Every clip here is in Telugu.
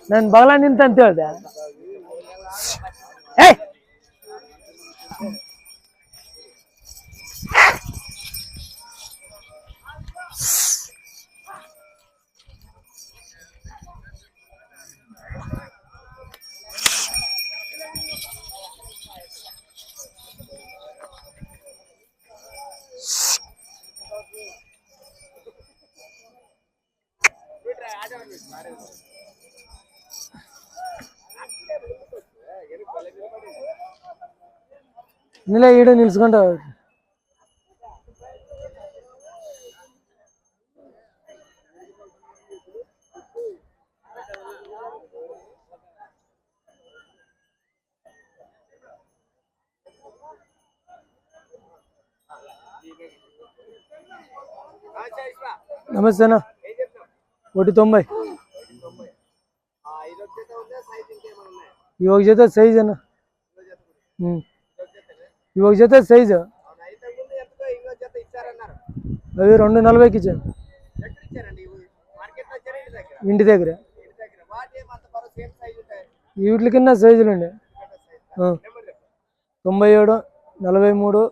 ನಾನು ಬಗಲ ನಿಂತ ಅಂತ ಹೇಳ್ದೆ. నిల ఈడ నిలుచుకుంటావు. నమస్తే అన్న. 190. ఇవి ఒక జత సైజ్ అన్న. ఇవి ఒక జత సైజు అవి 240కి ఇచ్చాను. ఇంటి దగ్గర వీటి కింద సైజులు అండి. 97, 43,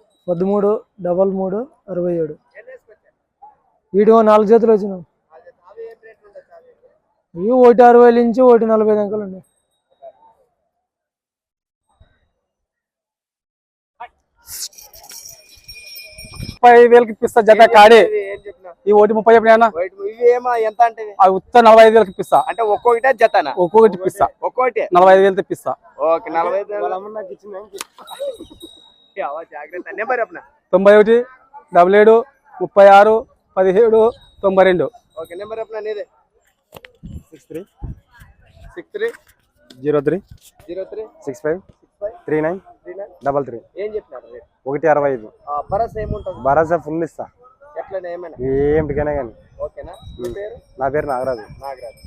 13, 33, 67. వీటి 4 జతలు వచ్చినాం. ఇవి 160 నుంచి 140 దాకా అండి. 35,000కి ఇప్పిస్తా జత కాడి. ఈ 130 చెప్పినా ఎంత అంటే ఉత్త 45,000కి ఇప్పిస్తా. అంటే ఒక్కొక్కటే జతనా? ఒక్కొక్కటి ఇప్పిస్తా. ఒక్కొక్కటి 45,000 ఇప్పిస్తా. ఓకే 45,000 జాగ్రత్త. నెంబర్ చెప్పనా? 91 77 36 17 92. ఓకే నెంబర్ చెప్పనా? నీదే 63 63 03 03 65 39 33. ఏం చెప్పినారు? 165. భరోసా ఏముంటుంది? భరోసా ఫుల్ ఇస్తా. ఎట్లనే ఏమైనా ఏమిటికైనా కానీ. ఓకేనా? మీ పేరు? నా పేరు నాగరాజు. నాగరాజు.